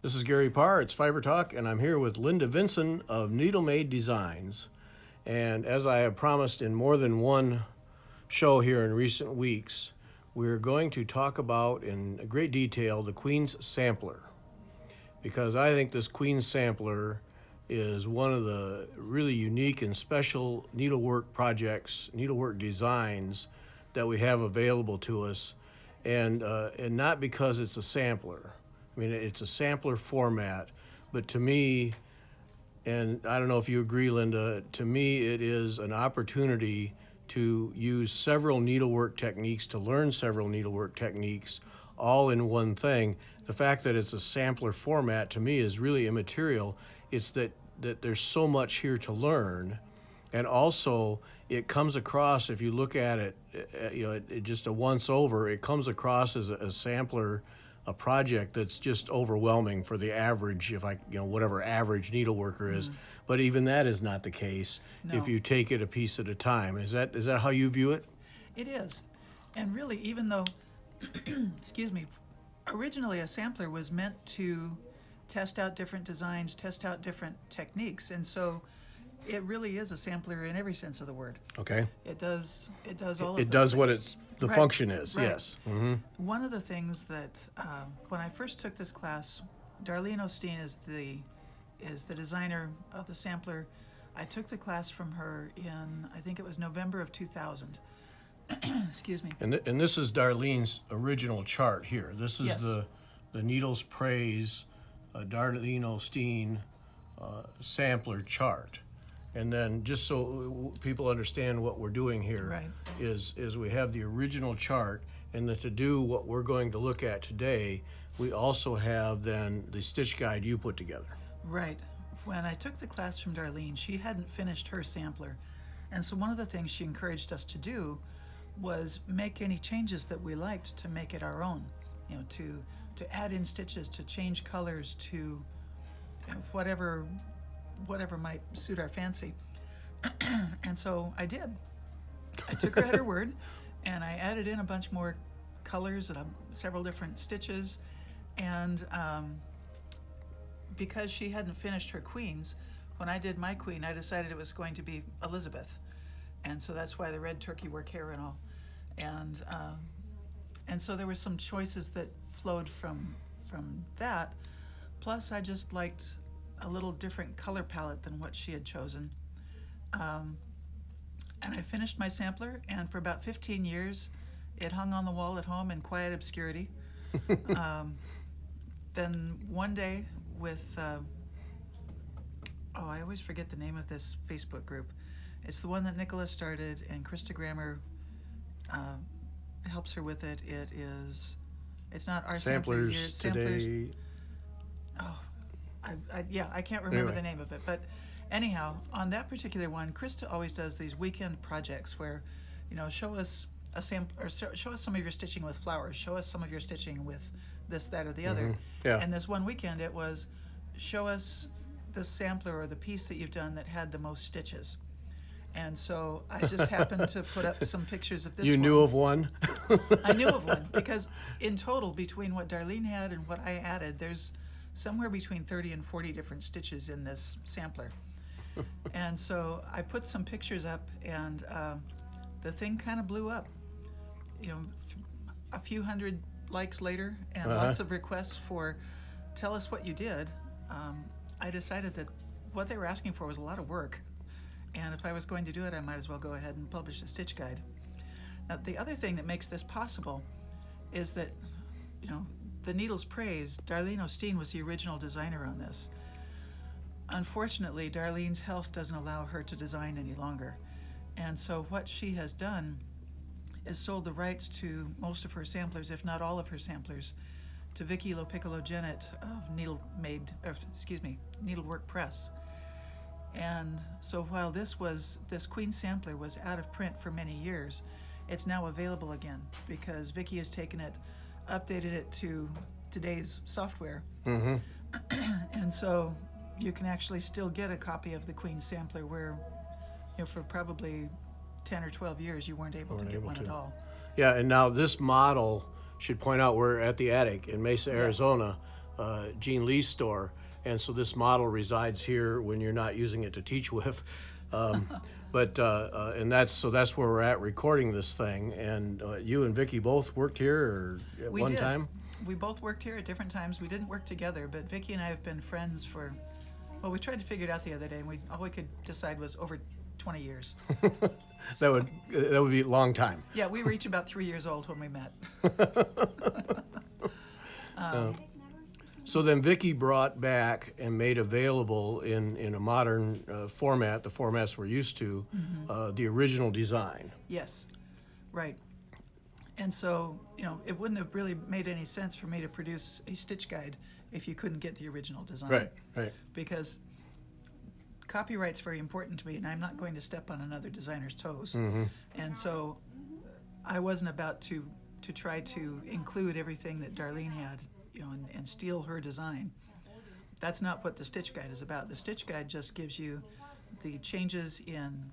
This is Gary Parr, it's Fiber Talk, and I'm here with Linda Vinson of Needlemade Designs. And as I have promised in more than one show here in recent weeks, we're going to talk about in great detail the Queen's Sampler. Because I think this Queen's Sampler is one of the really unique and special needlework projects, needlework designs that we have available to us. And not because it's a sampler. I mean, it's a sampler format, but to me, and I don't know if you agree, Linda, to me it is an opportunity to use several needlework techniques, to learn several needlework techniques, all in one thing. The fact that it's a sampler format, to me, is really immaterial. It's that there's so much here to learn, and also it comes across, if you look at it, it just a once over, it comes across as a sampler, a project that's just overwhelming for the average, whatever average needleworker is. But even that is not the case if you take it a piece at a time. Is that how you view it? It is. And really, even though, excuse me, originally a sampler was meant to test out different designs, test out different techniques. And so it really is a sampler in every sense of the word. Okay. It does all of it those does what things. the Right, function is, right. yes. Mm-hmm. One of the things that when I first took this class, Darleen O'Steen is the designer of the sampler. I took the class from her in, I think it was November of 2000. Excuse me. And this is Darlene's original chart here. This is Yes. the Needles Praise Darleen O'Steen sampler chart. And then just so people understand what we're doing here, Right. is we have the original chart, and then to do what we're going to look at today, we also have then the stitch guide you put together. Right. When I took the class from Darleen, she hadn't finished her sampler. And so one of the things she encouraged us to do was make any changes that we liked to make it our own. To add in stitches, to change colors, to whatever might suit our fancy. And so I did. I took her at her word, and I added in a bunch more colors and several different stitches. And because she hadn't finished her queens, when I did my queen, I decided it was going to be Elizabeth. And so that's why the red turkey work hair and all. And so there were some choices that flowed from that. Plus, I just liked a little different color palette than what she had chosen. And I finished my sampler, and for about 15 years, it hung on the wall at home in quiet obscurity. Then one day with, I always forget the name of this Facebook group. It's the one that Nicola started, and Krista Grammer helps her with it. It's not our Samplers Samplers. Today. I can't remember the name of it, but anyhow, on that particular one, Krista always does these weekend projects where, show us a sample, or show us some of your stitching with flowers, show us some of your stitching with this, that, or the other. Yeah. And this one weekend, it was show us the sampler or the piece that you've done that had the most stitches. And so I just happened to put up some pictures of this one. You knew of one? I knew of one, because in total, between what Darleen had and what I added, there's somewhere between 30 and 40 different stitches in this sampler. And so I put some pictures up, and the thing kind of blew up. A few hundred likes later and lots of requests for tell us what you did. I decided that what they were asking for was a lot of work. And if I was going to do it, I might as well go ahead and publish a stitch guide. Now, the other thing that makes this possible is that, the Needles Praise, Darleen O'Steen was the original designer on this. Unfortunately, Darlene's health doesn't allow her to design any longer. And so what she has done is sold the rights to most of her samplers, if not all of her samplers, to Vicky Lopiccolo-Jennett of Needlework Press. And so while this Queen Sampler was out of print for many years, it's now available again because Vicky has taken it, updated it to today's software. Mm-hmm. And so you can actually still get a copy of the Queen Sampler where, for probably 10 or 12 years you weren't able to get one at all. Yeah, and now this model, should point out we're at the attic in Mesa, Yes. Arizona. Gene Lee's store, and so this model resides here when you're not using it to teach with. And that's where we're at recording this thing. And you and Vicki both worked here at We one did. time? We both worked here at different times. We didn't work together, but Vicki and I have been friends for, well, we tried to figure it out the other day, and all we could decide was over 20 years. That would be a long time. Yeah, we were each about 3 years old when we met. So then Vicki brought back and made available in a modern format, the formats we're used to, the original design. Yes, right. And so, it wouldn't have really made any sense for me to produce a stitch guide if you couldn't get the original design. Right. Because copyright's very important to me, and I'm not going to step on another designer's toes. And so I wasn't about to try to include everything that Darleen had, and steal her design. That's not what the stitch guide is about. The stitch guide just gives you the changes in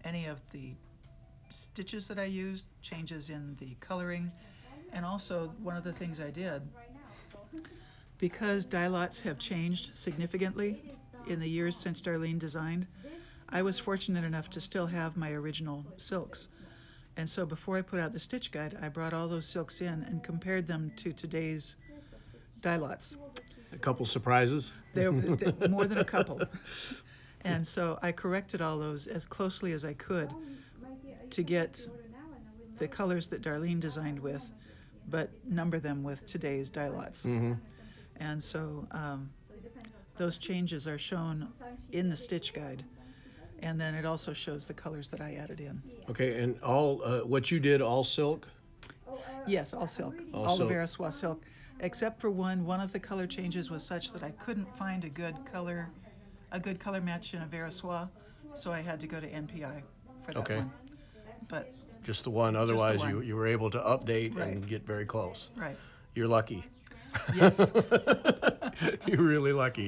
any of the stitches that I used, changes in the coloring, and also one of the things I did, because dye lots have changed significantly in the years since Darleen designed, I was fortunate enough to still have my original silks. And so before I put out the stitch guide, I brought all those silks in and compared them to today's dye lots. A couple surprises? There more than a couple. And so I corrected all those as closely as I could to get the colors that Darleen designed with, but number them with today's dye lots. And so those changes are shown in the stitch guide. And then it also shows the colors that I added in. Okay, and all what you did, all silk? Yes, all silk. All All the silk. Veriswa silk. Except for one. One of the color changes was such that I couldn't find a good color match in a Veriswa, so I had to go to NPI for that Okay. one. But Just the one, otherwise one. you were able to update Right. and get very close. right. You're lucky. Yes. You're really lucky,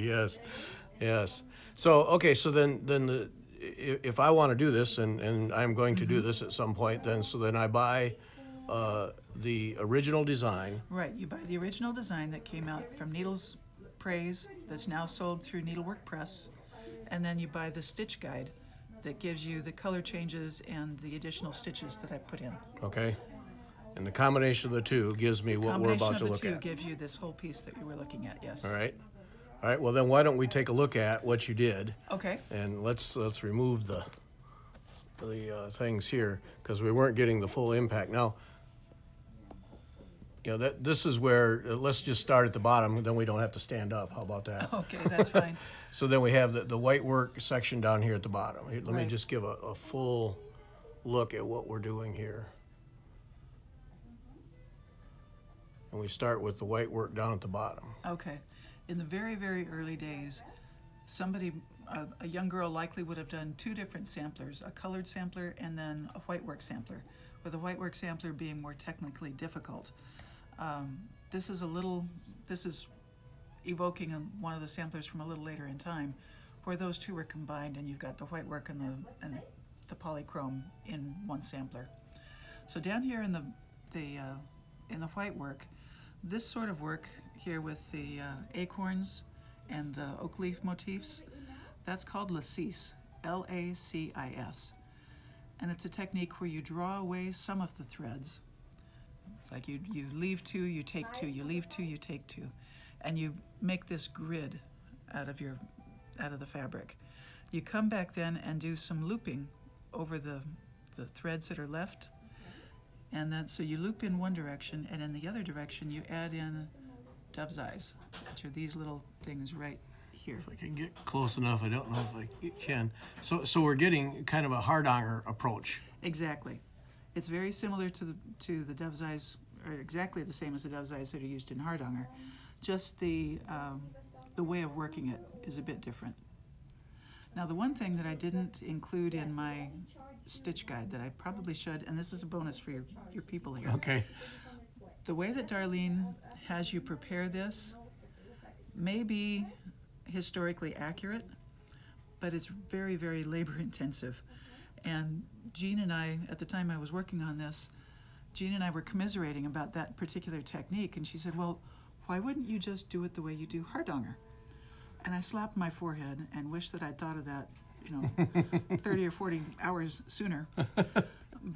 yes. So, okay, so then if I want to do this, and I'm going to do this at some point, then I buy the original design. Right. You buy the original design that came out from Needles Praise that's now sold through Needlework Press, and then you buy the stitch guide that gives you the color changes and the additional stitches that I put in. Okay? And the combination of the two gives me what we're about to look Combination of at. the two gives you this whole piece that you were looking at, yes. All right, well then why don't we take a look at what you did, Okay. and let's remove the things here, because we weren't getting the full impact. Now, this is where, let's just start at the bottom, then we don't have to stand up. How about that? Okay, that's fine. So then we have the white work section down here at the bottom. Here, let me Right. just give a full look at what we're doing here. And we start with the white work down at the bottom. Okay. In the very, very early days, a young girl likely would have done two different samplers, a colored sampler and then a white work sampler, with the white work sampler being more technically difficult. This is evoking one of the samplers from a little later in time, where those two were combined and you've got the white work and the polychrome in one sampler. So down here in the white work, this sort of work here with the acorns and the oak leaf motifs, that's called lacis, L-A-C-I-S. And it's a technique where you draw away some of the threads. It's like you leave two, you take two, you leave two, you take two. And you make this grid out of the fabric. You come back then and do some looping over the threads that are left. And then, so you loop in one direction, and in the other direction you add in dove's eyes, which are these little things right here. If I can get close enough, I don't know if I can. So we're getting kind of a hard-onger approach. Exactly. It's very similar to the dove's eyes, or exactly the same as the dove's eyes that are used in hardanger. Just the way of working it is a bit different. Now, the one thing that I didn't include in my stitch guide that I probably should, and this is a bonus for your people here. Okay. The way that Darleen has you prepare this may be historically accurate, but it's very, very labor intensive. And Jean and I, at the time I was working on this, Jean and I were commiserating about that particular technique, and she said, well, why wouldn't you just do it the way you do hardanger? And I slapped my forehead and wished that I'd thought of that, 30 or 40 hours sooner.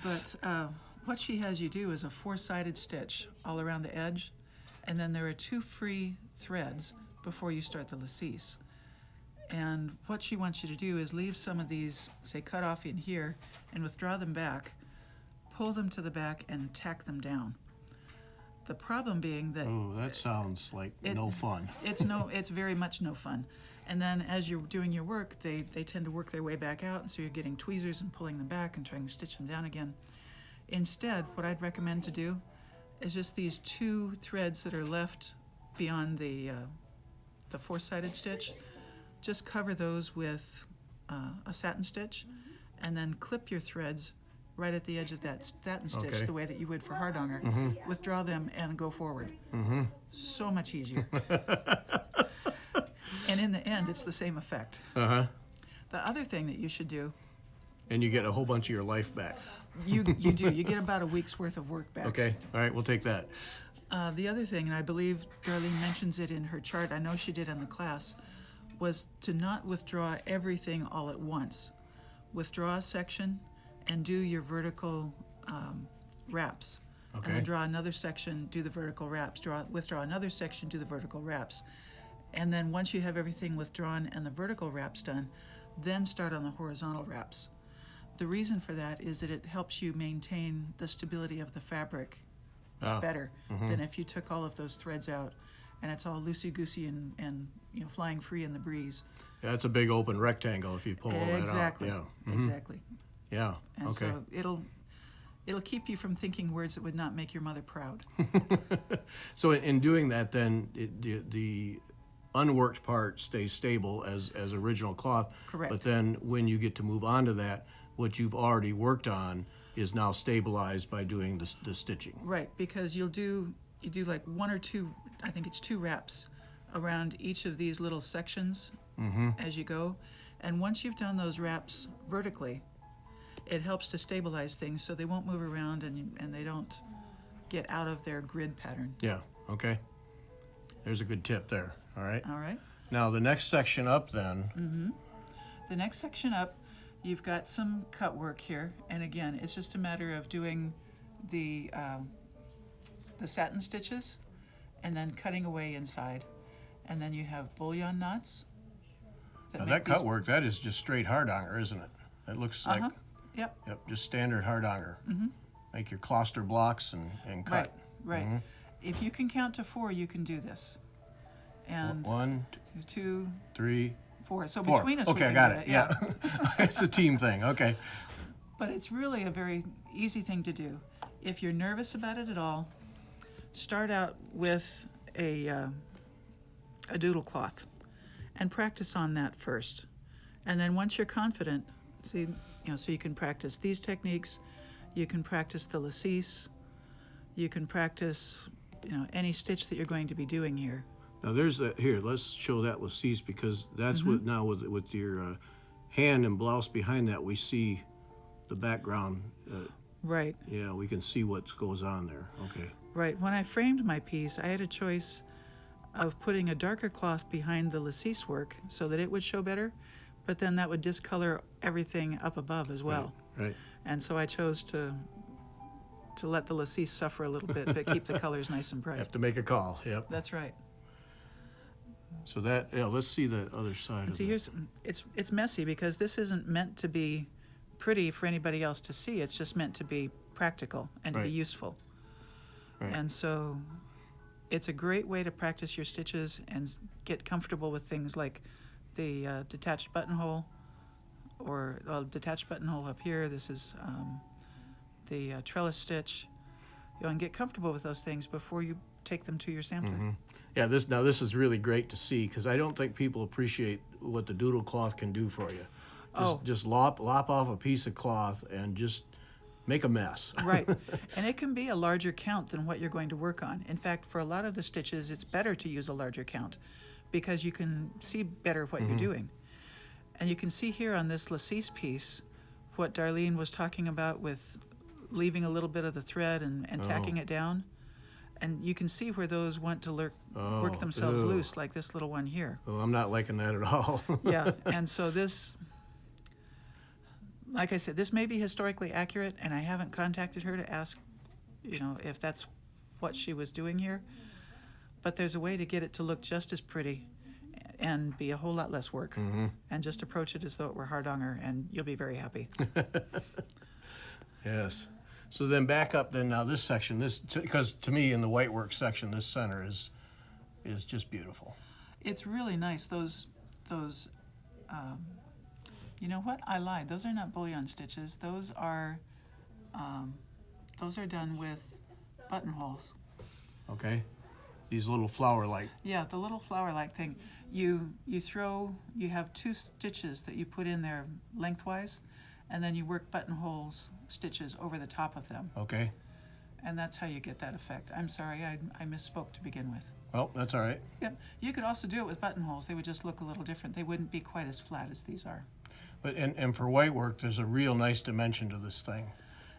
But what she has you do is a 4-sided stitch all around the edge, and then there are 2 free threads before you start the lacis. And what she wants you to do is leave some of these, say, cut off in here, and withdraw them back, pull them to the back, and tack them down. The problem being that... Oh, that sounds like no fun. It's very much no fun. And then as you're doing your work, they tend to work their way back out, and so you're getting tweezers and pulling them back and trying to stitch them down again. Instead, what I'd recommend to do is just these 2 threads that are left beyond the 4-sided stitch, just cover those with a satin stitch, and then clip your threads right at the edge of that satin stitch, the way that you would for hardanger. Withdraw them and go forward. So much easier. And in the end, it's the same effect. The other thing that you should do... And you get a whole bunch of your life back. You do. You get about a week's worth of work back. Okay. All right, we'll take that. The other thing, and I believe Darleen mentions it in her chart, I know she did in the class, was to not withdraw everything all at once. Withdraw a section and do your vertical wraps. Okay. And then draw another section, do the vertical wraps. Withdraw another section, do the vertical wraps. And then once you have everything withdrawn and the vertical wraps done, then start on the horizontal wraps. The reason for that is that it helps you maintain the stability of the fabric better than if you took all of those threads out and it's all loosey-goosey and flying free in the breeze. Yeah, it's a big open rectangle if you pull all that out. Exactly. Yeah. Exactly. Yeah. And okay. so it'll keep you from thinking words that would not make your mother proud. So in doing that, then the unworked part stays stable as original cloth. Correct. But then when you get to move on to that, what you've already worked on is now stabilized by doing the stitching. Right, because you do like 1 or 2, I think it's 2 wraps around each of these little sections as you go. And once you've done those wraps vertically, it helps to stabilize things so they won't move around and they don't get out of their grid pattern. Yeah, okay. There's a good tip there, all right? All right. Now the next section up then. The next section up, you've got some cut work here. And again, it's just a matter of doing the satin stitches and then cutting away inside. And then you have bullion knots. Now that cut work, that is just straight hardanger, isn't it? It looks like, Yep. just standard hardanger. Make your cluster blocks and cut. Right. If you can count to 4, you can do this. And 1, 2, 3, 4. So 4. between us, Okay, we I can got do it. that, Yeah. It's a team thing. Okay. But it's really a very easy thing to do. If you're nervous about it at all, start out with a doodle cloth and practice on that first. And then once you're confident, so you can practice these techniques, you can practice the lacis, you can practice any stitch that you're going to be doing here. Now there's here, let's show that lacis because that's what now with your hand and blouse behind that, we see the background. Right. Yeah, we can see what goes on there. Okay. Right. When I framed my piece, I had a choice of putting a darker cloth behind the lacis work so that it would show better, but then that would discolor everything up above as well. Right. And so I chose to let the lacis suffer a little bit, but keep the colors nice and bright. Have to make a call. Yep. That's right. So let's see the other side. And see, it's messy because this isn't meant to be pretty for anybody else to see. It's just meant to be practical and to be useful. Right. And so it's a great way to practice your stitches and get comfortable with things like the detached buttonhole or detached buttonhole up here. This is the trellis stitch. And get comfortable with those things before you take them to your sampler. Yeah, this is really great to see because I don't think people appreciate what the doodle cloth can do for you. Just lop off a piece of cloth and just make a mess. Right. And it can be a larger count than what you're going to work on. In fact, for a lot of the stitches, it's better to use a larger count because you can see better what you're doing. And you can see here on this lacis piece what Darleen was talking about with leaving a little bit of the thread and tacking it down. And you can see where those want to work Oh, themselves ew. loose, like this little one here. Oh, I'm not liking that at all. Yeah, and so this, like I said, this may be historically accurate, and I haven't contacted her to ask, if that's what she was doing here. But there's a way to get it to look just as pretty and be a whole lot less work. Mm-hmm. And just approach it as though it were hardanger, and you'll be very happy. Yes. So then back up then now this section, because to me in the whitework section, this center is just beautiful. It's really nice. Those, you know what? I lied. Those are not bullion stitches. Those are done with buttonholes. Okay. These little flower-like. Yeah, the little flower-like thing. You have 2 stitches that you put in there lengthwise, and then you work buttonholes stitches over the top of them. Okay. And that's how you get that effect. I'm sorry, I misspoke to begin with. Well, that's all right. Yep. You could also do it with buttonholes. They would just look a little different. They wouldn't be quite as flat as these are. But and for whitework, there's a real nice dimension to this thing.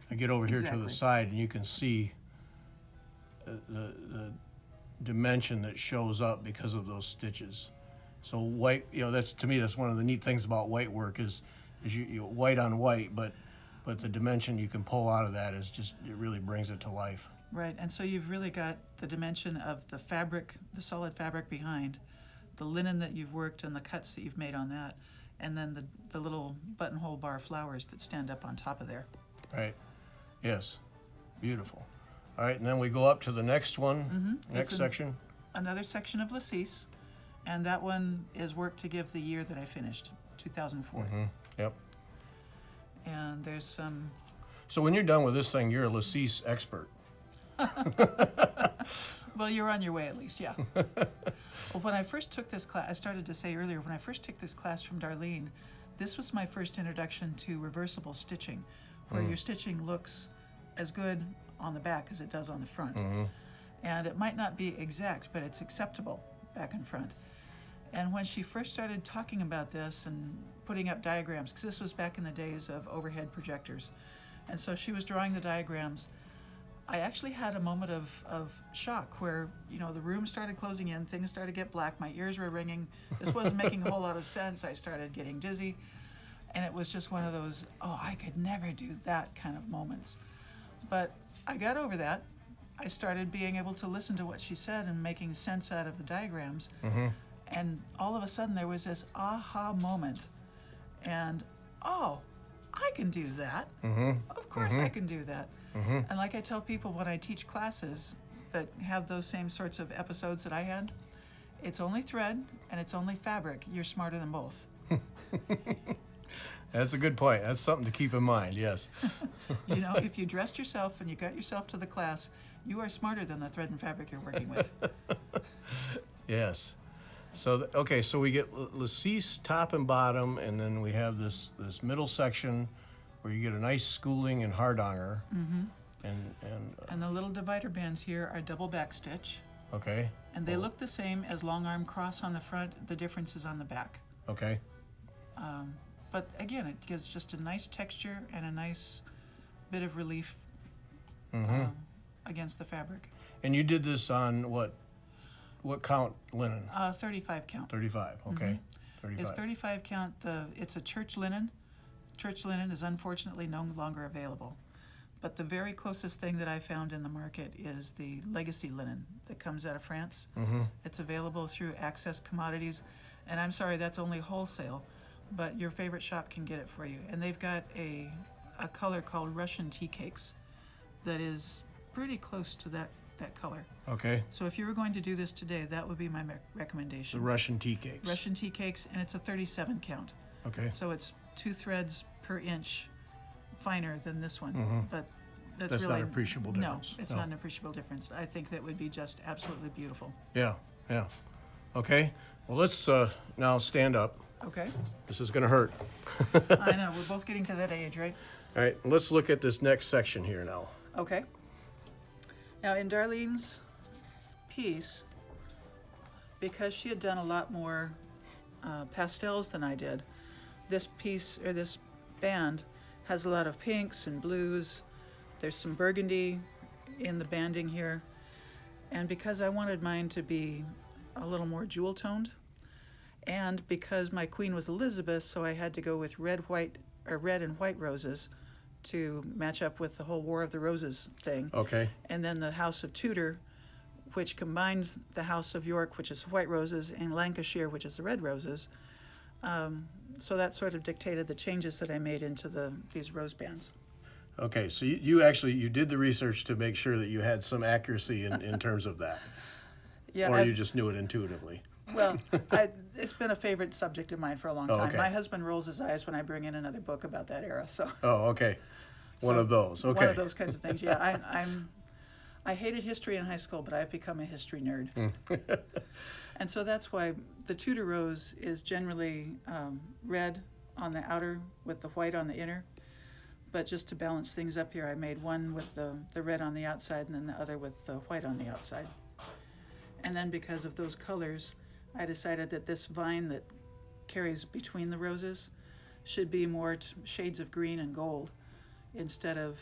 I get over here to Exactly. the side, and you can see the dimension that shows up because of those stitches. So white, that's to me that's one of the neat things about whitework is you white on white, but the dimension you can pull out of that is just, it really brings it to life. Right, and so you've really got the dimension of the fabric, the solid fabric behind, the linen that you've worked and the cuts that you've made on that, and then the little buttonhole bar flowers that stand up on top of there. Right. Yes. Beautiful. All right, and then we go up to the next one, Mm-hmm. next section. Another section of lacis, and that one is work to give the year that I finished, 2004. Mm-hmm. Yep. And there's some... So when you're done with this thing, you're a lacis expert. Well, you're on your way at least, yeah. Well, when I first took this class, I started to say earlier, when I first took this class from Darleen, this was my first introduction to reversible stitching, where your stitching looks as good on the back as it does on the front. Mm-hmm. And it might not be exact, but it's acceptable back and front. And when she first started talking about this and putting up diagrams, because this was back in the days of overhead projectors, and so she was drawing the diagrams, I actually had a moment of shock where, the room started closing in, things started to get black, my ears were ringing, this wasn't making a whole lot of sense, I started getting dizzy, and it was just one of those, I could never do that kind of moments. But I got over that. I started being able to listen to what she said and making sense out of the diagrams. Mm-hmm. And all of a sudden there was this aha moment. And, I can do that. Mm-hmm. Of course I can do that. Mm-hmm. And like I tell people when I teach classes that have those same sorts of episodes that I had, it's only thread and it's only fabric. You're smarter than both. That's a good point. That's something to keep in mind, yes. If you dressed yourself and you got yourself to the class, you are smarter than the thread and fabric you're working with. Yes. So, okay, so we get lacis top and bottom, and then we have this middle section where you get a nice schooling and hardanger. Mm-hmm. And the little divider bands here are double back stitch. Okay. And they look the same as long arm cross on the front. The difference is on the back. Okay. But again, it gives just a nice texture and a nice bit of relief against the fabric. And you did this on what count linen? 35 count. 35, okay. 35. It's 35 count. It's a church linen. Church linen is unfortunately no longer available. But the very closest thing that I found in the market is the legacy linen that comes out of France. Mm-hmm. It's available through Access Commodities. And I'm sorry, that's only wholesale, but your favorite shop can get it for you. And they've got a color called Russian tea cakes that is pretty close to that color. Okay. So if you were going to do this today, that would be my recommendation. The Russian tea cakes. Russian tea cakes, and it's a 37 count. Okay. So it's 2 threads per inch finer than this one. Mhm. But That's really, not an appreciable difference. No, it's not an appreciable difference. I think that would be just absolutely beautiful. Yeah, yeah. Okay. Well, let's now stand up. Okay. This is going to hurt. I know, we're both getting to that age, right? All right, let's look at this next section here now. Okay. Now in Darleen's piece, because she had done a lot more pastels than I did, this piece, or this band, has a lot of pinks and blues. There's some burgundy in the banding here. And because I wanted mine to be a little more jewel toned, and because my queen was Elizabeth, so I had to go with red and white roses to match up with the whole War of the Roses thing. Okay. And then the House of Tudor, which combined the House of York, which is the white roses, and Lancashire, which is the red roses. So that sort of dictated the changes that I made into these rose bands. Okay, so you did the research to make sure that you had some accuracy in terms of that. Yeah, Or you just knew it intuitively. Well, it's been a favorite subject of mine for a long time. Okay. My husband rolls his eyes when I bring in another book about that era. So Oh, okay. One of those. Okay. one of those kinds of things. Yeah, I hated history in high school, but I've become a history nerd. And so that's why the Tudor rose is generally red on the outer with the white on the inner. But just to balance things up here, I made one with the red on the outside and then the other with the white on the outside. And then because of those colors, I decided that this vine that carries between the roses should be more shades of green and gold instead of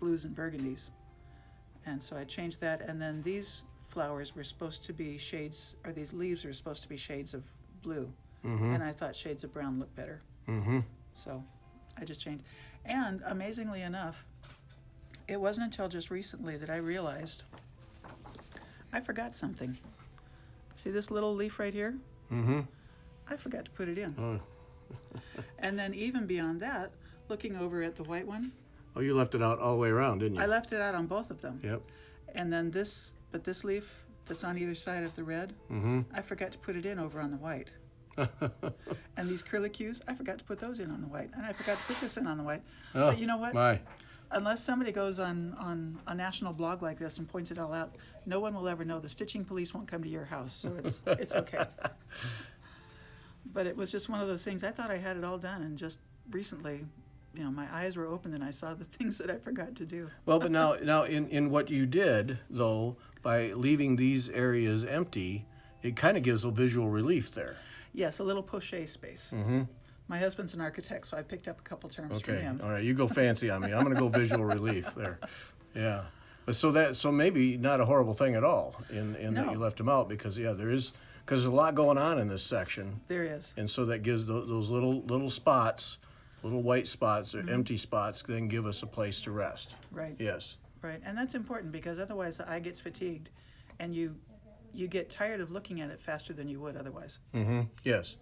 blues and burgundies. And so I changed that, and then these flowers were supposed to be shades, or these leaves were supposed to be shades of blue. And I thought shades of brown looked better. So I just changed. And amazingly enough, it wasn't until just recently that I realized I forgot something. See this little leaf right here? I forgot to put it in. And then even beyond that, looking over at the white one, Oh, you left it out all the way around, didn't you? I left it out on both of them. Yep. And then this leaf that's on either side of the red, I forgot to put it in over on the white. And these curlicues, I forgot to put those in on the white. And I forgot to put this in on the white. Oh, But you know what? My. Unless somebody goes on a national blog like this and points it all out, no one will ever know. The stitching police won't come to your house, so it's okay. But it was just one of those things. I thought I had it all done, and just recently, my eyes were opened and I saw the things that I forgot to do. Well, but now in what you did, though, by leaving these areas empty, it kind of gives a visual relief there. Yes, a little poche space. My husband's an architect, so I picked up a couple terms from Okay, him. all right, you go fancy on me. I'm going to go visual relief there. Yeah, but so maybe not a horrible thing at all in No. that you left them out, because because there's a lot going on in this section, There is. and so that gives those little spots, little white spots or empty spots, then give us a place to rest. Right. Yes. Right, and that's important because otherwise the eye gets fatigued, and you get tired of looking at it faster than you would otherwise. Yes.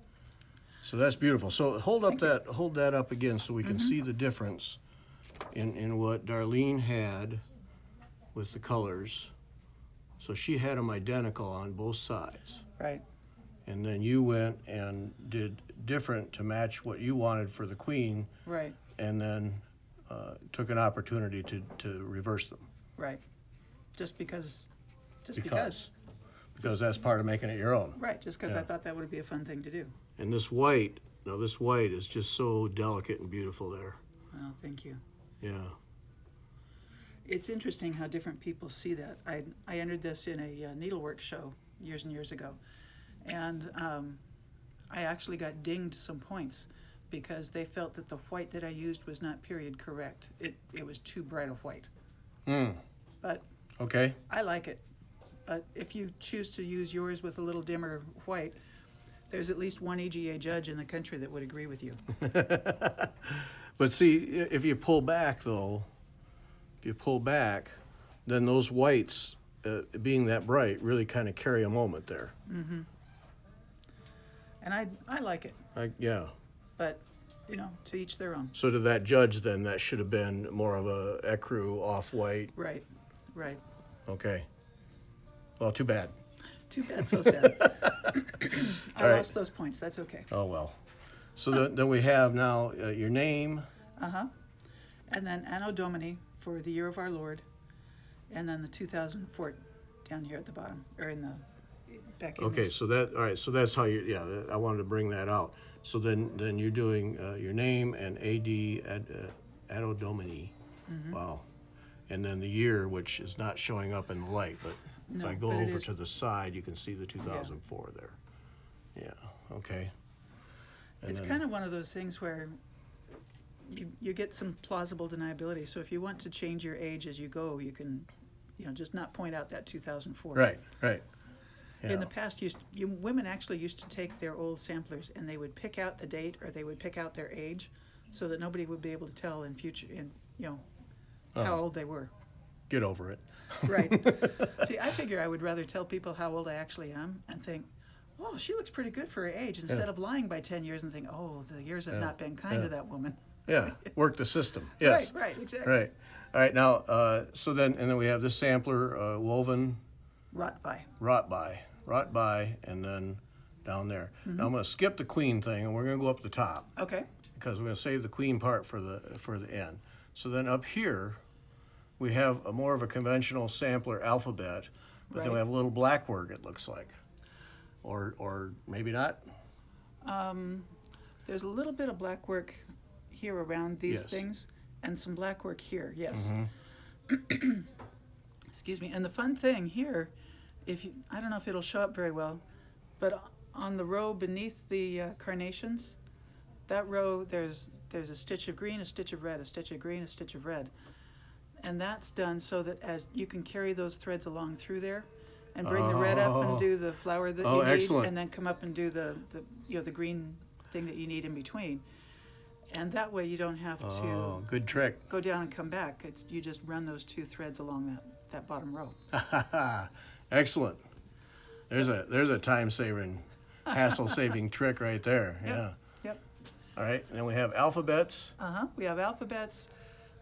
So that's beautiful. So hold that up again so we can see the difference in what Darleen had with the colors. So she had them identical on both sides. Right. And then you went and did different to match what you wanted for the queen, Right. and then took an opportunity to reverse them. Right. Just because. Because that's part of making it your own. Right, just because Yeah. I thought that would be a fun thing to do. And this white is just so delicate and beautiful there. Well, thank you. Yeah. It's interesting how different people see that. I entered this in a Needlework show years and years ago, and I actually got dinged some points because they felt that the white that I used was not period correct. It was too bright a white. But Okay. I like it. But if you choose to use yours with a little dimmer white, there's at least one EGA judge in the country that would agree with you. But see, if you pull back, then those whites, being that bright, really kind of carry a moment there. And I like it, Yeah. but, to each their own. So to that judge, then, that should have been more of a ecru off-white. Right. Okay. Well, too bad. Too bad, so sad. I right. lost those points. That's okay. Oh, well. So then we have now your name. And then Anno Domini for the year of our Lord, and then the 2004 down here at the bottom, or in the back. In Okay, this. so that's how I wanted to bring that out. So then you're doing your name and Anno Domini. Wow. And then the year, which is not showing up in the light, but if No, I go but it over is. to the side, you can see the 2004 there. Yeah, okay. And It's then- kind of one of those things where you get some plausible deniability. So if you want to change your age as you go, you can just not point out that 2004. Right, right. Yeah. In the past, women actually used to take their old samplers and they would pick out the date or they would pick out their age, so that nobody would be able to tell in future, how old they were. Get over it. Right. See, I figure I would rather tell people how old I actually am and think, oh, she looks pretty good for her age, instead of lying by 10 years and think, oh, the years have not been kind to that woman. Yeah, work the system. Yes. Right, exactly. Right. All right, now, then we have this sampler, woven. Wrought by, and then down there. Mm-hmm. Now I'm going to skip the queen thing, and we're going to go up the top. Okay. Because we're going to save the queen part for the end. So then up here, we have more of a conventional sampler alphabet, but then we have a little black work, it looks like. Or maybe not? There's a little bit of black work here around these things, and some black work here, yes. Mm-hmm. Excuse me. And the fun thing here, I don't know if it'll show up very well, but on the row beneath the carnations, that row, there's a stitch of green, a stitch of red, a stitch of green, a stitch of red. And that's done so that as you can carry those threads along through there and bring the red up and do the flower that you need, excellent. and then come up and do the green thing that you need in between. And that way you don't have to good trick. go down and come back. You just run those two threads along that bottom row. Excellent. There's a time-saving, hassle-saving trick right there. Yeah. Yep. All right, and then we have alphabets. We have alphabets.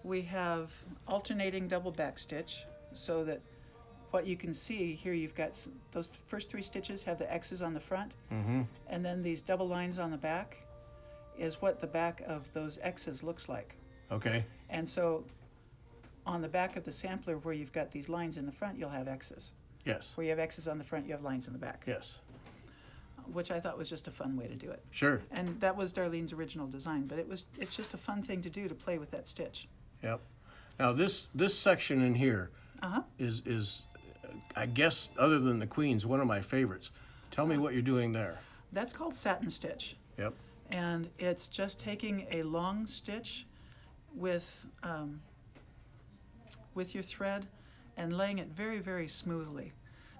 We have alternating double back stitch, so that what you can see here, you've got those first three stitches have the X's on the front, and then these double lines on the back is what the back of those X's looks like. Okay. And so on the back of the sampler where you've got these lines in the front, you'll have X's. Yes. Where you have X's on the front, you have lines in the back. Yes. Which I thought was just a fun way to do it. Sure. And that was Darlene's original design, but it's just a fun thing to do, to play with that stitch. Yep. Now this section in here is I guess, other than the queens, one of my favorites. Tell me what you're doing there. That's called satin stitch. Yep. And it's just taking a long stitch with your thread and laying it very, very smoothly,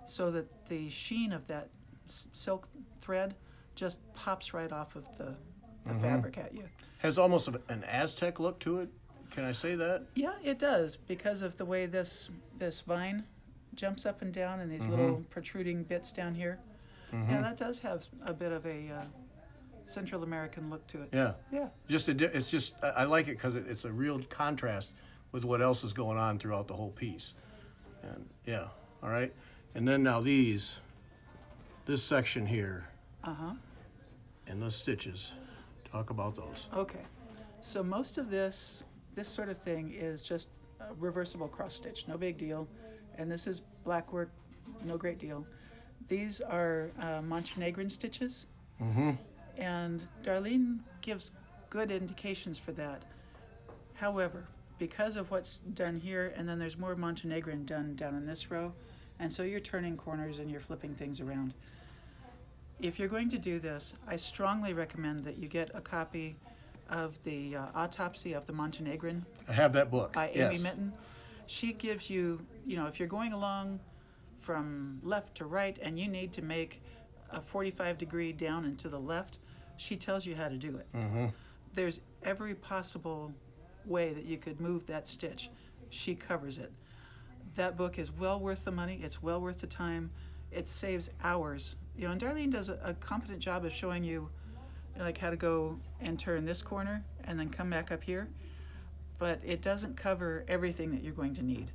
so that the sheen of that silk thread just pops right off of the fabric at you. Has almost an Aztec look to it. Can I say that? Yeah, it does, because of the way this vine jumps up and down and these little protruding bits down here. Yeah, that does have a bit of a Central American look to it. Yeah. Yeah. It's just I like it because it's a real contrast with what else is going on throughout the whole piece. And yeah, all right. And then now this section here. And those stitches. Talk about those. Okay. So most of this sort of thing is just a reversible cross stitch, no big deal. And this is black work, no great deal. These are Montenegrin stitches. And Darleen gives good indications for that. However, because of what's done here, and then there's more Montenegrin done down in this row, and so you're turning corners and you're flipping things around. If you're going to do this, I strongly recommend that you get a copy of the Autopsy of the Montenegrin. I have that book. By Amy Mitten. She gives you, if you're going along from left to right and you need to make a 45-degree down and to the left, she tells you how to do it. There's every possible way that you could move that stitch. She covers it. That book is well worth the money. It's well worth the time. It saves hours. And Darleen does a competent job of showing you like how to go and turn this corner and then come back up here. But it doesn't cover everything that you're going to need.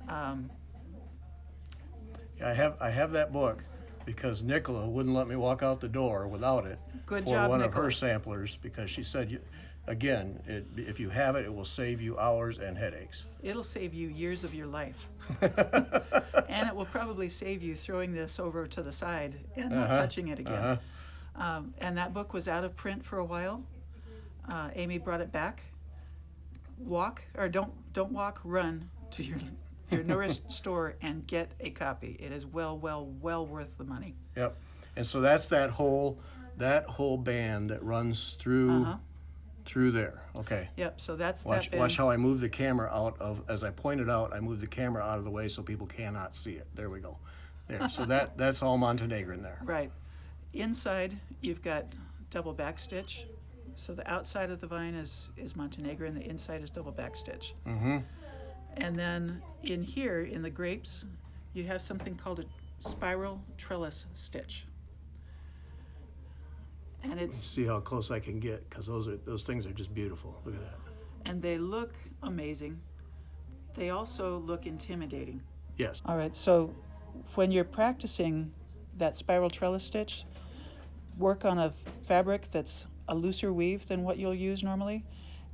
I have that book because Nicola wouldn't let me walk out the door without it. Good for job, one Nicola. of her samplers, because she said, again, if you have it will save you hours and headaches. It'll save you years of your life. And it will probably save you throwing this over to the side and not touching it again. And that book was out of print for a while. Amy brought it back. Don't walk, run to your nearest store and get a copy. It is well worth the money. Yep. And so that's that whole band that runs through Through there, okay. Yep, so that's Watch, that bend. watch how I move the camera out of, as I pointed out, I move the camera out of the way so people cannot see it. There we go. There, so that's all Montenegrin there. Right. Inside, you've got double back stitch. So the outside of the vine is Montenegrin, the inside is double back stitch. Mm-hmm. And then in here, in the grapes, you have something called a spiral trellis stitch. And it's, See how close I can get, because those things are just beautiful. Look at that. and they look amazing. They also look intimidating. Yes. All right, so when you're practicing that spiral trellis stitch, work on a fabric that's a looser weave than what you'll use normally,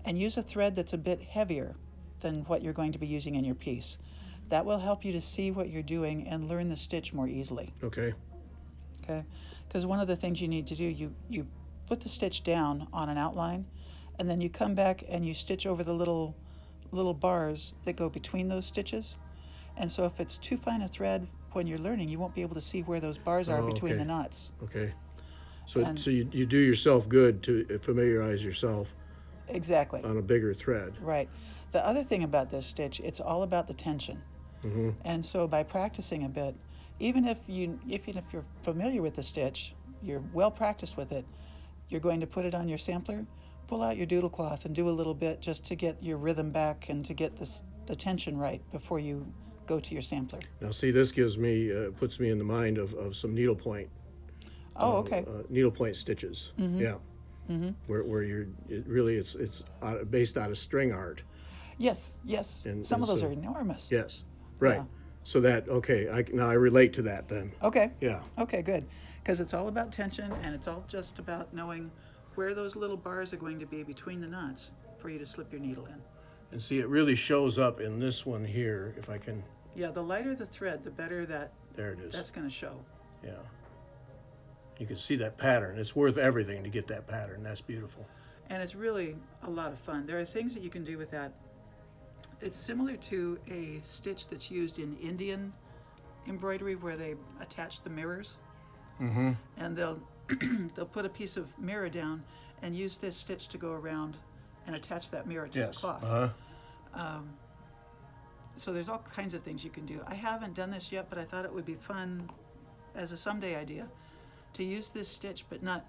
and use a thread that's a bit heavier than what you're going to be using in your piece. That will help you to see what you're doing and learn the stitch more easily, Okay. okay? Because one of the things you need to do, you put the stitch down on an outline, and then you come back and you stitch over the little bars that go between those stitches. And so if it's too fine a thread when you're learning, you won't be able to see where those bars are between okay. the knots. Okay. So, And- so you do yourself good to familiarize yourself Exactly. on a bigger thread. Right. The other thing about this stitch, it's all about the tension. Mm-hmm. And so by practicing a bit, even if you're familiar with the stitch, you're well practiced with it, you're going to put it on your sampler, pull out your doodle cloth and do a little bit just to get your rhythm back and to get the tension right before you go to your sampler. Now, see, this gives me, puts me in the mind of some needlepoint. Oh, okay. Needlepoint stitches. Mm-hmm. Yeah. Mm-hmm. Where it's based out of string art. Yes, yes. And- Some and of those so- are enormous. Yes. Right. Yeah. So that, okay, now I relate to that then. Okay. Yeah. Okay, good. Because it's all about tension and it's all just about knowing where those little bars are going to be between the knots for you to slip your needle in. And see, it really shows up in this one here, if I can, Yeah, the lighter the thread, the better there it is. that's going to show. Yeah. You can see that pattern. It's worth everything to get that pattern. That's beautiful. And it's really a lot of fun. There are things that you can do with that. It's similar to a stitch that's used in Indian embroidery where they attach the mirrors. Mm-hmm. And they'll put a piece of mirror down and use this stitch to go around and attach that mirror to the Yes. cloth. Uh-huh. So there's all kinds of things you can do. I haven't done this yet, but I thought it would be fun as a someday idea to use this stitch, but not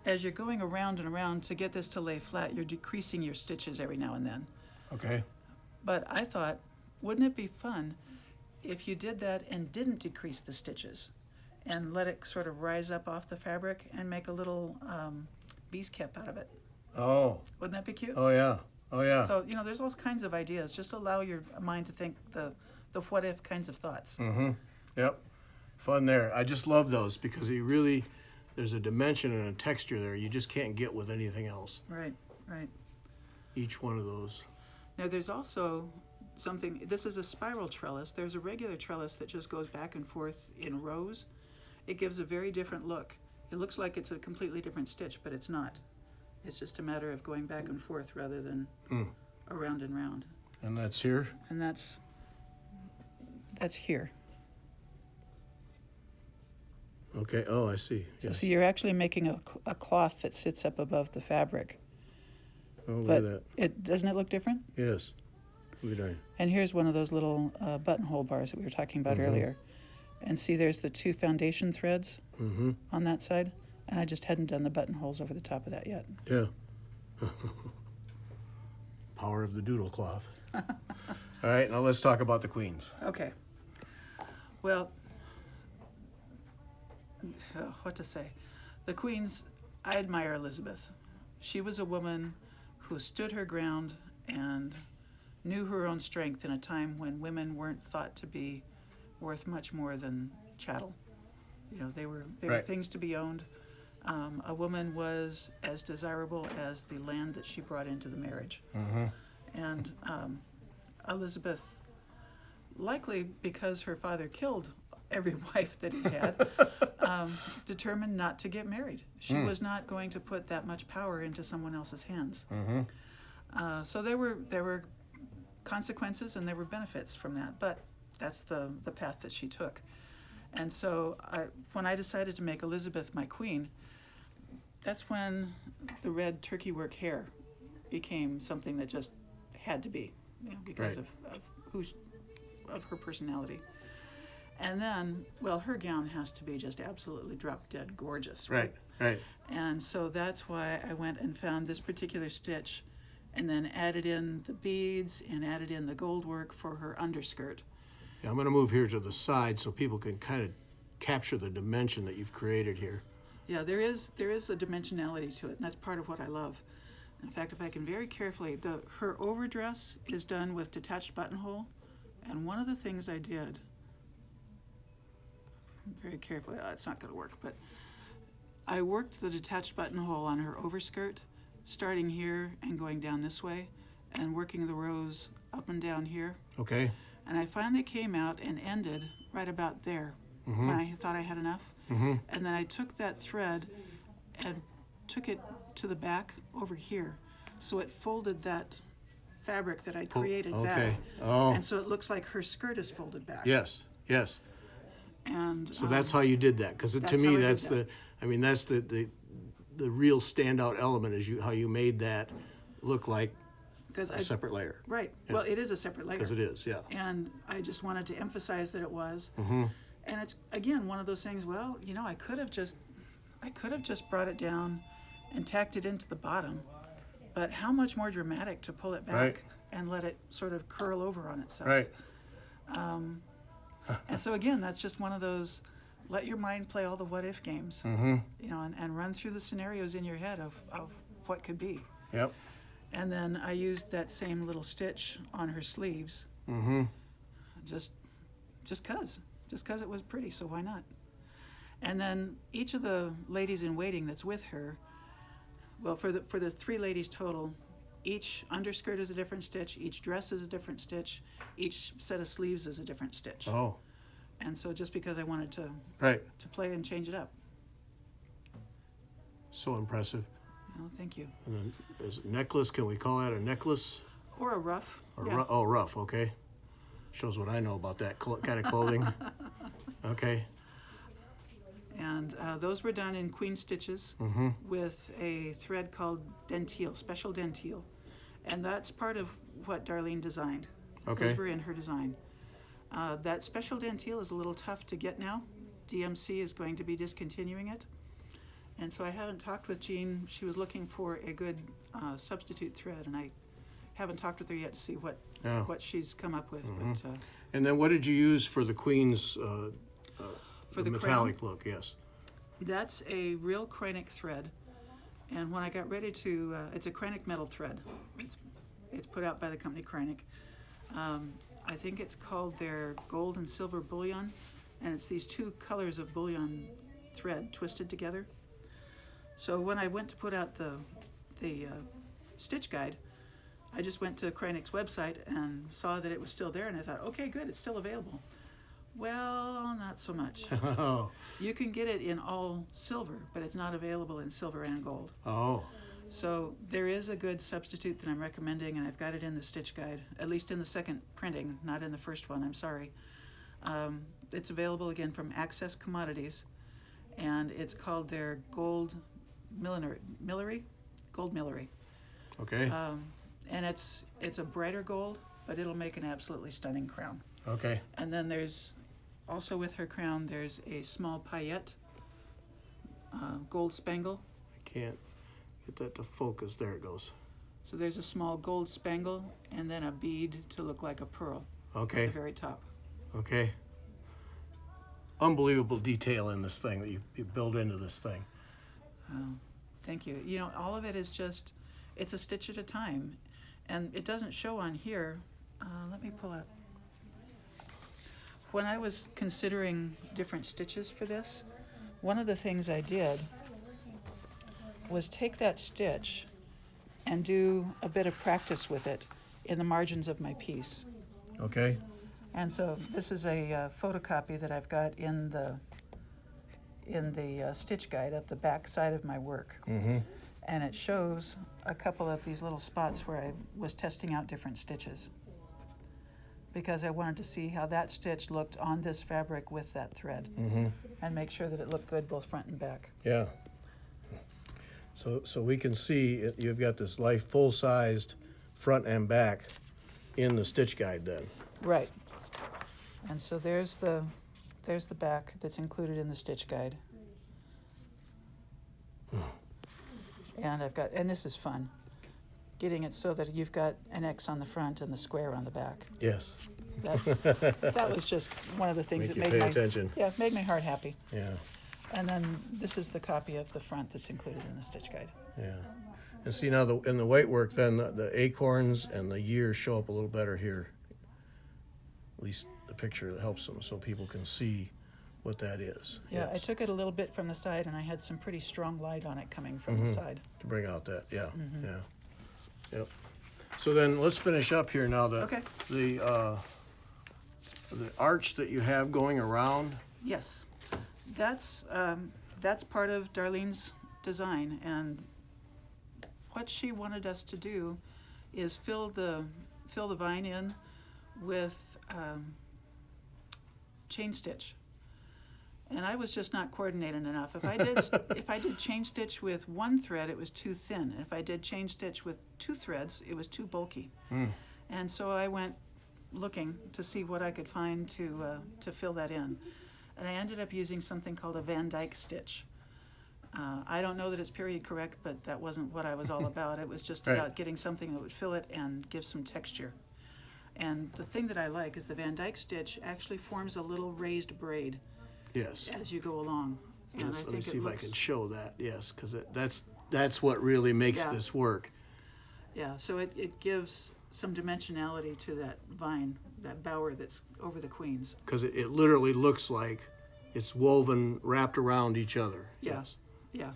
as you're going around and around to get this to lay flat, you're decreasing your stitches every now and then. Okay. But I thought, wouldn't it be fun if you did that and didn't decrease the stitches and let it sort of rise up off the fabric and make a little bee's cap out of it? Oh. Wouldn't that be cute? Oh, yeah. Oh, yeah. So, there's all kinds of ideas. Just allow your mind to think the what if kinds of thoughts. Mm-hmm. Yep. Fun there. I just love those because there's a dimension and a texture there you just can't get with anything else. Right, right. Each one of those. Now there's also something, this is a spiral trellis. There's a regular trellis that just goes back and forth in rows. It gives a very different look. It looks like it's a completely different stitch, but it's not. It's just a matter of going back and forth rather than around and round. And that's here? And that's here. Okay. Oh, I see. So Yeah. see, you're actually making a cloth that sits up above the fabric. Oh, look But at that. doesn't it look different? Yes. Look at that. And here's one of those little buttonhole bars that we were talking about earlier. And see, there's the two foundation threads on that side. And I just hadn't done the buttonholes over the top of that yet. Yeah. Power of the doodle cloth. All right, now let's talk about the queens. Okay. Well, what to say? The queens, I admire Elizabeth. She was a woman who stood her ground and knew her own strength in a time when women weren't thought to be worth much more than chattel. They were Right. things to be owned. A woman was as desirable as the land that she brought into the marriage. And Elizabeth, likely because her father killed every wife that he had, determined not to get married. She was not going to put that much power into someone else's hands. So there were consequences and there were benefits from that, but that's the path that she took. And so when I decided to make Elizabeth my queen, that's when the red turkey work hair became something that just had to be, because Right. of her personality. And then, well, her gown has to be just absolutely drop dead gorgeous, right? Right. And so that's why I went and found this particular stitch and then added in the beads and added in the gold work for her underskirt. Yeah, I'm going to move here to the side so people can kind of capture the dimension that you've created here. Yeah, there is a dimensionality to it, and that's part of what I love. In fact, if I can very carefully, her overdress is done with detached buttonhole, and one of the things I did, very carefully, it's not going to work, but I worked the detached buttonhole on her overskirt, starting here and going down this way, and working the rows up and down here. Okay. And I finally came out and ended right about there when I thought I had enough. And then I took that thread and took it to the back over here. So it folded that fabric that I created back. Okay. Oh. And so it looks like her skirt is folded back. Yes. Yes. And So that's how you did that, because to that's me how I did that's that. that's the real standout element is how you made that look like a separate layer. Right. Yeah. Well, it is a separate layer. Because it is, yeah. And I just wanted to emphasize that it was. And it's, again, one of those things, well, I could have just brought it down and tacked it into the bottom. But how much more dramatic to pull it back Right. and let it sort of curl over on itself. Right. And so, again, that's just one of those, let your mind play all the what-if games, and run through the scenarios in your head of what could be. Yep. And then I used that same little stitch on her sleeves. Just 'cause it was pretty, so why not? And then each of the ladies in waiting that's with her, well, for the 3 ladies total, each underskirt is a different stitch, each dress is a different stitch, each set of sleeves is a different stitch. Oh. And so just because I wanted to play and change it up. So impressive. Oh, thank you. And then there's a necklace. Can we call that a necklace? Or a ruff. Or yeah. rough. Okay. Shows what I know about that kind of clothing. Okay. And those were done in queen stitches with a thread called dentille, special dentille. And that's part of what Darleen designed. Okay. Those were in her design. That special dentille is a little tough to get now. DMC is going to be discontinuing it. And so I haven't talked with Jean. She was looking for a good substitute thread, and I haven't talked with her yet to see what she's come up with. But, And then what did you use for the queen's for the metallic crown? look? Yes. That's a real Kreinik thread. And when I got ready to, it's a Kreinik metal thread. It's put out by the company Kreinik. I think it's called their gold and silver bullion, and it's these 2 colors of bullion thread twisted together. So when I went to put out the stitch guide, I just went to Kreinik's website and saw that it was still there, and I thought, okay, good, it's still available. Well, not so much. Oh. You can get it in all silver, but it's not available in silver and gold. Oh. So there is a good substitute that I'm recommending, and I've got it in the stitch guide, at least in the second printing, not in the first one, I'm sorry. It's available again from Access Commodities, and it's called their Gold Millery. Okay. And it's a brighter gold, but it'll make an absolutely stunning crown. Okay. And then there's also with her crown, there's a small paillette gold spangle. I can't get that to focus. There it goes. So there's a small gold spangle and then a bead to look like a pearl Okay. at the very top. Okay. Unbelievable detail in this thing that you build into this thing. Thank you. All of it is just, it's a stitch at a time. And it doesn't show on here. Let me pull up. When I was considering different stitches for this, one of the things I did was take that stitch and do a bit of practice with it in the margins of my piece. Okay. And so this is a photocopy that I've got in the stitch guide of the back side of my work. And it shows a couple of these little spots where I was testing out different stitches, because I wanted to see how that stitch looked on this fabric with that thread, and make sure that it looked good both front and back. Yeah. So we can see you've got this life full-sized front and back in the stitch guide then. Right. And so there's the back that's included in the stitch guide. And this is fun, getting it so that you've got an X on the front and the square on the back. Yes. That was just one of the things Make that you made pay attention. made my heart happy. Yeah, And then this is the copy of the front that's included in the stitch guide. yeah. And see now in the weight work, then the acorns and the years show up a little better here. At least the picture helps them so people can see what that is. Yeah, I Yes. took it a little bit from the side, and I had some pretty strong light on it coming from the side. To bring out that, yeah, yeah. Yep. So then let's finish up here now. Okay. The arch that you have going around. Yes, that's part of Darlene's design, and what she wanted us to do is fill the vine in with chain stitch. And I was just not coordinated enough. If I did chain stitch with one thread, it was too thin. And if I did chain stitch with two threads, it was too bulky. And so I went looking to see what I could find to fill that in. And I ended up using something called a Van Dyke stitch. I don't know that it's period correct, but that wasn't what I was all about. It was just Right. about getting something that would fill it and give some texture. And the thing that I like is the Van Dyke stitch actually forms a little raised braid Yes. as you go along. And Let me it see if I looks, can show that. Yes, because that's what really makes Yeah. this work. Yeah, so it gives some dimensionality to that vine, that bower that's over the queens. Because it literally looks like it's woven, wrapped around each other. Yeah. Yes. Yeah.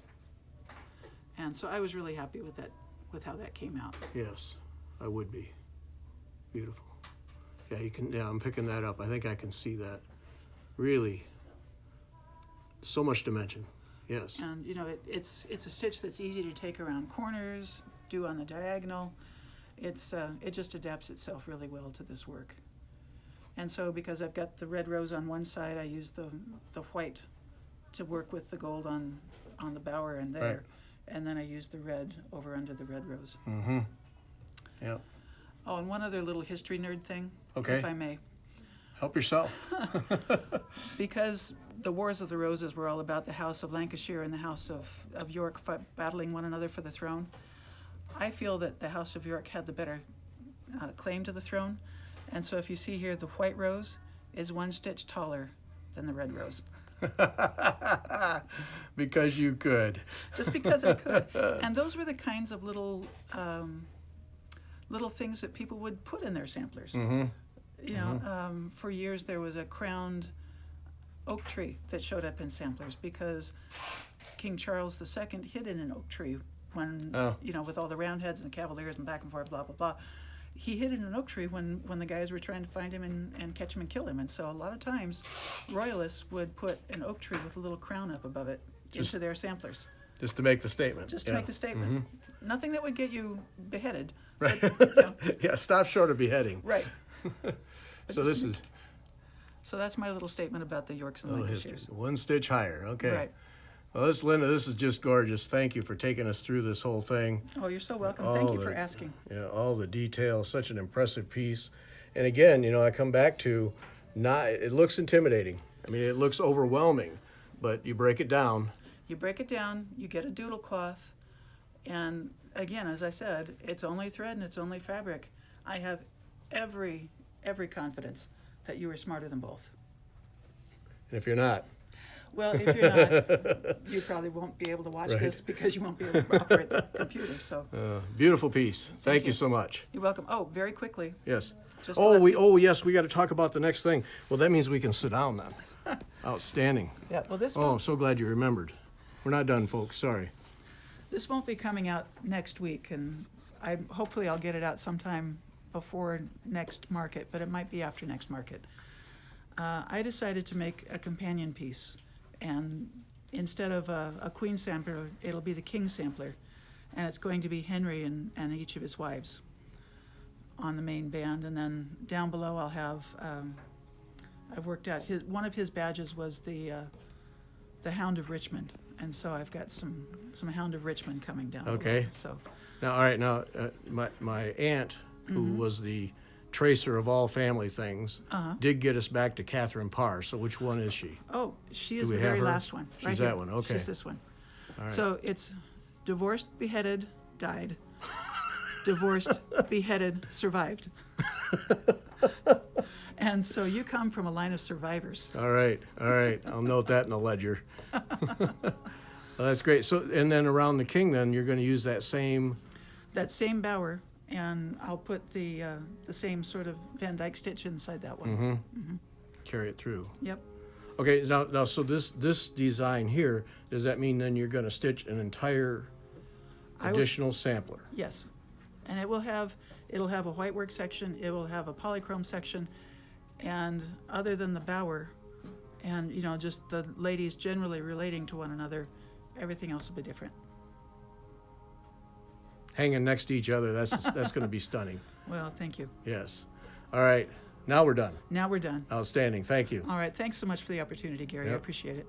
And so I was really happy with that, with how that came out. Yes, I would be. Beautiful. Yeah, you can. Yeah, I'm picking that up. I think I can see that. Really, so much dimension. Yes. And you know, it's a stitch that's easy to take around corners, do on the diagonal. It just adapts itself really well to this work. And so because I've got the red rose on one side, I use the white to work with the gold on the bower and there. Right. And then I use the red over under the red rose. Mm-hmm. Yep. Oh, and one other little history nerd thing, Okay. if I may. Help yourself. Because the Wars of the Roses were all about the House of Lancashire and the House of York battling one another for the throne, I feel that the House of York had the better claim to the throne. And so if you see here, the white rose is one stitch taller than the red rose. Because you could. Just because I could. And those were the kinds of little things that people would put in their samplers. Mm-hmm. You know, for years there was a crowned oak tree that showed up in samplers because King Charles II hid in an oak tree when, you know, with all the roundheads and the cavaliers and back and forth, blah, blah, blah. He hid in an oak tree when the guys were trying to find him and catch him and kill him. And so a lot of times, royalists would put an oak tree with a little crown up above it into their samplers. Just to make the statement. Just to make the statement. Mm-hmm. Nothing that would get you beheaded. Right. But, you know, Yeah, stop short of beheading. right. So this is So that's my little statement about the Yorks and a little history. Lancashires. One stitch higher. Okay. Right. Well, Linda, this is just gorgeous. Thank you for taking us through this whole thing. Oh, you're so welcome. All Thank you the- for asking. Yeah, all the details, such an impressive piece. And again, you know, I come back to it looks intimidating. I mean, it looks overwhelming, but you break it down. You break it down, you get a doodle cloth, and again, as I said, it's only thread and it's only fabric. I have every confidence that you are smarter than both. And if you're not, Well, if you're not, you probably won't be able to watch Right. this because you won't be able to operate the computer. So beautiful piece. Thank you you. so much. you're welcome. Oh, very quickly. Yes. Just to let- Yes, we got to talk about the next thing. Well, that means we can sit down then. Outstanding. Yeah. Well, this Oh, I'm so glad you remembered. We're not done, folks. Sorry. This won't be coming out next week, and hopefully I'll get it out sometime before next market, but it might be after next market. I decided to make a companion piece, and instead of a queen sampler, it'll be the king sampler, and it's going to be Henry and each of his wives on the main band, and then down below I'll have, I've worked out, one of his badges was the Hound of Richmond, And so I've got some Hound of Richmond coming down. Okay. So Now, all right, now, my aunt, who was the tracer of all family things, did get us back to Catherine Parr. So which one is she? oh, she is we the have very her? last one. She's right that here. one, okay. She's this one. right. So it's divorced, beheaded, died. Divorced, beheaded, survived. And so you come from a line of survivors. All right, all right. I'll note that in the ledger. Well, that's great. So, and then around the king, then you're going to use that same. That same bower, and I'll put the same sort of Van Dyke stitch inside that one. Carry it through. Yep. Okay, now, so this design here, does that mean then you're going to stitch an entire additional sampler? Yes, and it'll have a white work section. It will have a polychrome section, and other than the bower, and just the ladies generally relating to one another, everything else will be different. Hanging next to each other, that's going to be stunning. Well, thank you. Yes. All right, now we're done. Now we're done. Outstanding. Thank you. All right. Thanks so much for the opportunity, Gary. I Yep. appreciate it.